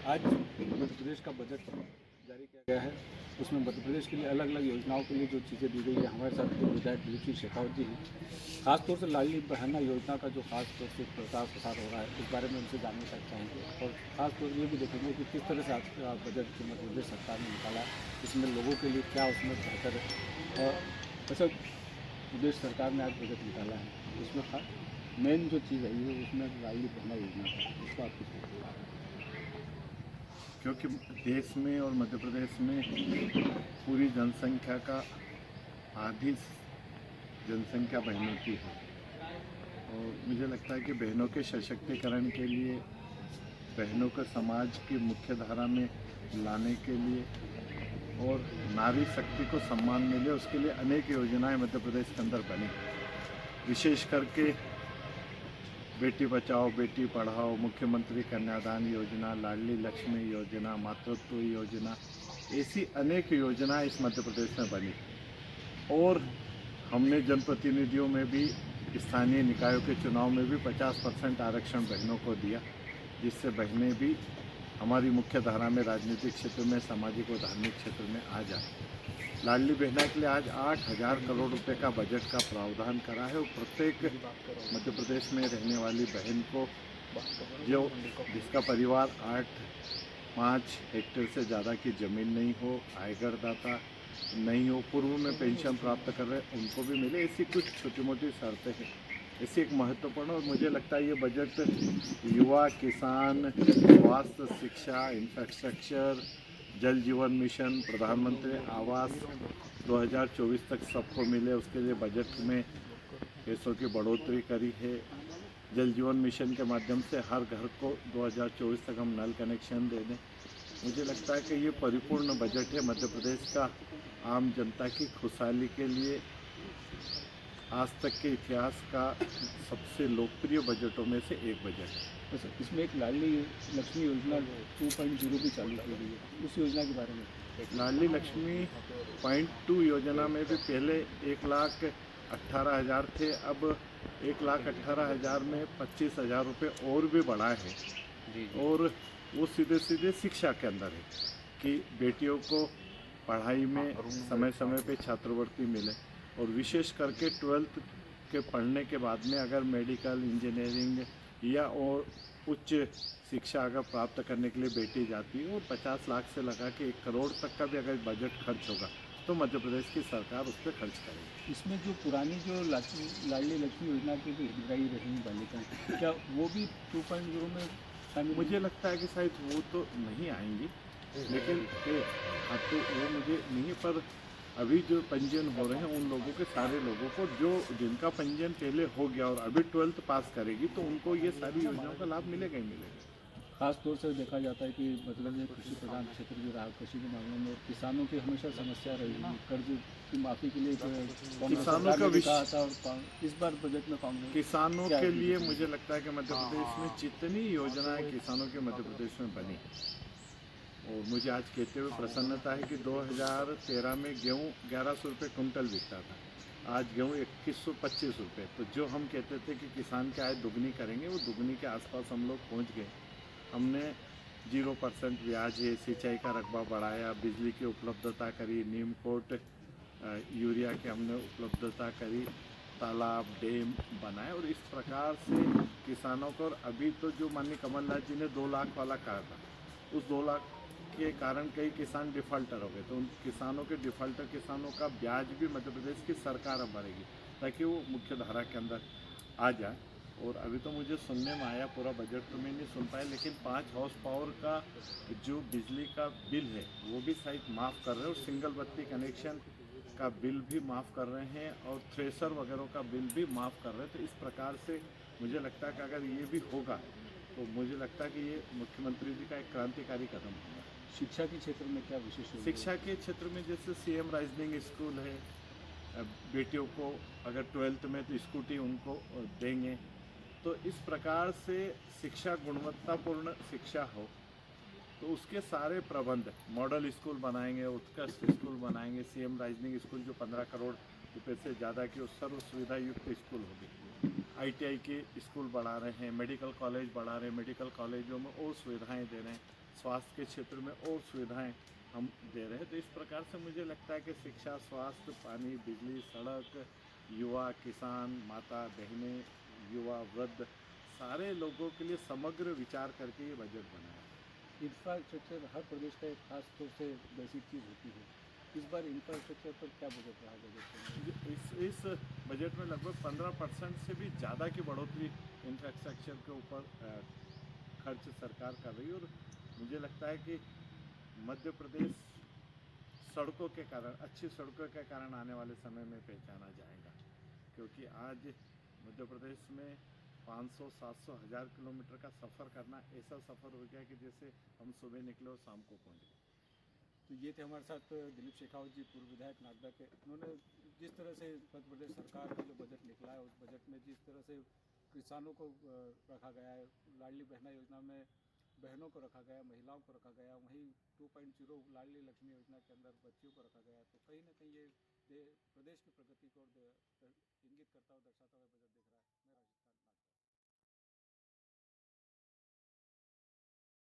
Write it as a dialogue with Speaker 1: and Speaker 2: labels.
Speaker 1: आज मध्य प्रदेश का बजट जारी किया गया है। उसमें मध्य प्रदेश के लिए अलग अलग योजनाओं के लिए जो चीज़ें दी गई है, हमारे साथ जो विधायक दिलीप सिंह शेखावत जी हैं, खासतौर से लाडली बहना योजना का जो खास तौर से प्रचार प्रसार हो रहा है, इस बारे में उनसे जानने तक चाहेंगे। और खासतौर से ये भी देखेंगे कि किस तरह से आज का बजट जो मध्य प्रदेश सरकार ने निकाला, इसमें लोगों के लिए क्या उसमें बेहतर अच्छा प्रदेश सरकार ने आज बजट निकाला है। उसमें मेन जो चीज़ है ये उसमें लाडली बहना योजना का, इसको आप कुछ बताइए।
Speaker 2: क्योंकि देश में और मध्य प्रदेश में पूरी जनसंख्या का आधी जनसंख्या बहनों की है और मुझे लगता है कि बहनों के सशक्तिकरण के लिए, बहनों को समाज की मुख्य धारा में लाने के लिए और नारी शक्ति को सम्मान मिले, उसके लिए अनेक योजनाएं मध्य प्रदेश के अंदर बनी। विशेष करके बेटी बचाओ बेटी पढ़ाओ, मुख्यमंत्री कन्यादान योजना, लाडली लक्ष्मी योजना, मातृत्व योजना, ऐसी अनेक योजनाएं इस मध्य प्रदेश में बनी। और हमने जनप्रतिनिधियों में भी, स्थानीय निकायों के चुनाव में भी 50% आरक्षण बहनों को दिया, जिससे बहनें भी हमारी मुख्य धारा में, राजनीतिक क्षेत्र में, सामाजिक और धार्मिक क्षेत्र में आ जाए। लाडली बहना के लिए आज 8,000 करोड़ रुपए का बजट का प्रावधान करा है और प्रत्येक मध्य प्रदेश में रहने वाली बहन को, जो जिसका परिवार 5 हेक्टेयर से ज़्यादा की ज़मीन नहीं हो, आयकर दाता नहीं हो, पूर्व में पेंशन प्राप्त कर रहे, उनको भी मिले। ऐसी कुछ छोटी मोटी शर्तें हैं। ऐसी एक महत्वपूर्ण, और मुझे लगता है ये बजट युवा, किसान, स्वास्थ्य, शिक्षा, इंफ्रास्ट्रक्चर, जल जीवन मिशन, प्रधानमंत्री आवास 2024 तक सबको मिले, उसके लिए बजट में पैसों की बढ़ोतरी करी है। जल जीवन मिशन के माध्यम से हर घर को 2024 तक हम नल कनेक्शन दे दें। मुझे लगता है कि ये परिपूर्ण बजट है, मध्य प्रदेश का आम जनता की खुशहाली के लिए आज तक के इतिहास का सबसे लोकप्रिय बजटों में से एक बजट है।
Speaker 1: अच्छा, इसमें एक लाडली लक्ष्मी योजना 2.0 भी चालू की गई है, उस योजना के बारे में।
Speaker 2: लाडली लक्ष्मी .2 योजना में भी पहले 1,18,000 थे, अब 1,18,000 में 25,000 रुपये और भी बढ़ाए हैं। और वो सीधे सीधे शिक्षा के अंदर है कि बेटियों को पढ़ाई में समय समय पे छात्रवृत्ति मिले, और विशेष करके 12th के पढ़ने के बाद में अगर मेडिकल, इंजीनियरिंग या और उच्च शिक्षा अगर प्राप्त करने के लिए बेटी जाती है, और 50 लाख से लगा के 1 करोड़ तक का भी अगर बजट खर्च होगा तो मध्य प्रदेश की सरकार उस पर खर्च करेगी।
Speaker 1: इसमें जो पुरानी जो लाडली लक्ष्मी योजना की जो हितग्राही रही बालिकाएं, क्या वो भी 2.0 में शामिल?
Speaker 2: मुझे लगता है कि शायद वो तो नहीं आएंगी, लेकिन हाँ, तो वो मुझे नहीं, पर अभी जो पंजीयन हो रहे हैं उन लोगों के, सारे लोगों को जो जिनका पंजीयन पहले हो गया और अभी 12th पास करेगी, तो उनको ये सारी योजनाओं का लाभ मिलेगा ही मिलेगा।
Speaker 1: खास तौर से देखा जाता है कि मतलब ये कृषि प्रधान क्षेत्र भी रहा, कृषि के मामले में किसानों की हमेशा समस्या रही है। कर्ज की माफ़ी के लिए
Speaker 2: किसानों का
Speaker 1: कहा था, और इस बार बजट में कांग्रेस
Speaker 2: किसानों के लिए मुझे लगता है कि मध्य प्रदेश में जितनी योजनाएं किसानों के मध्य प्रदेश में बनी, और मुझे आज कहते हुए प्रसन्नता है कि 2013 में गेहूँ 1100 रुपये कुंटल बिकता था, आज गेहूँ 2125 रुपये। तो जो हम कहते थे कि किसान की आय दुगनी करेंगे, वो दुगनी के आसपास हम लोग पहुँच गए। हमने 0% ब्याज है, सिंचाई का रकबा बढ़ाया, बिजली की उपलब्धता करी, नीम कोट यूरिया की हमने उपलब्धता करी, तालाब डैम बनाए, और इस प्रकार से किसानों को। और अभी तो जो माननीय कमलनाथ जी ने 2 लाख वाला कहा था, उस 2 लाख के कारण कई किसान डिफ़ाल्टर हो गए, तो उन किसानों के डिफ़ाल्टर किसानों का ब्याज भी मध्य प्रदेश की सरकार अब भरेगी, ताकि वो मुख्य धारा के अंदर आ जाए। और अभी तो मुझे सुनने में आया, पूरा बजट तो मैं नहीं सुन पाया, लेकिन 5 हॉर्स पावर का जो बिजली का बिल है वो भी शायद माफ़ कर रहे हैं, और सिंगल बत्ती कनेक्शन का बिल भी माफ़ कर रहे हैं, और थ्रेसर वगैरह का बिल भी माफ़ कर रहे हैं। तो इस प्रकार से मुझे लगता है कि अगर ये भी होगा तो मुझे लगता है कि ये मुख्यमंत्री जी का एक क्रांतिकारी कदम होगा।
Speaker 1: शिक्षा के क्षेत्र में क्या विशेष योजना?
Speaker 2: शिक्षा के क्षेत्र में जैसे CM राइजनिंग स्कूल है, बेटियों को अगर 12th में तो स्कूटी उनको देंगे, तो इस प्रकार से शिक्षा, गुणवत्तापूर्ण शिक्षा हो, तो उसके सारे प्रबंध, मॉडल स्कूल बनाएंगे, उत्कृष्ट स्कूल बनाएंगे, CM राइजनिंग स्कूल जो 15 करोड़ रुपए से ज़्यादा की सर्व सुविधा युक्त स्कूल होगी। ITI के स्कूल बढ़ा रहे हैं, मेडिकल कॉलेज बढ़ा रहे हैं, मेडिकल कॉलेजों में और सुविधाएं दे रहे हैं। स्वास्थ्य के क्षेत्र में और सुविधाएं हम दे रहे हैं। तो इस प्रकार से मुझे लगता है कि शिक्षा, स्वास्थ्य, पानी, बिजली, सड़क, युवा, किसान, माता, बहनें, युवा, वृद्ध, सारे लोगों के लिए समग्र विचार करके ये बजट बना है।
Speaker 1: इंफ्रास्ट्रक्चर हर प्रदेश का एक खास तौर से बेसिक चीज़ होती है। इस बार इंफ्रास्ट्रक्चर पर क्या बजट रहा बजट में?
Speaker 2: इस बजट में लगभग 15% से भी ज़्यादा की बढ़ोतरी इंफ्रास्ट्रक्चर के ऊपर खर्च सरकार कर रही है। और मुझे लगता है कि मध्य प्रदेश सड़कों के कारण, अच्छी सड़कों के कारण आने वाले समय में पहचाना जाएगा, क्योंकि आज मध्य प्रदेश में 500, 700, 1000 किलोमीटर का सफ़र करना ऐसा सफ़र हो गया कि जैसे हम सुबह निकले और शाम को पहुंच गए।
Speaker 1: तो ये थे हमारे साथ दिलीप शेखावत जी, पूर्व विधायक नागदा के। उन्होंने जिस तरह से मध्य प्रदेश सरकार का जो बजट निकला है, उस बजट में जिस तरह से किसानों को रखा गया है, लाडली बहना योजना में बहनों को रखा गया, महिलाओं को रखा गया, वहीं 2.0 लाडली लक्ष्मी योजना के अंदर बच्चियों को रखा गया, तो कहीं ना कहीं ये प्रदेश की प्रगति को इंगित करता हुआ, दर्शाता हुआ बजट दिख रहा है।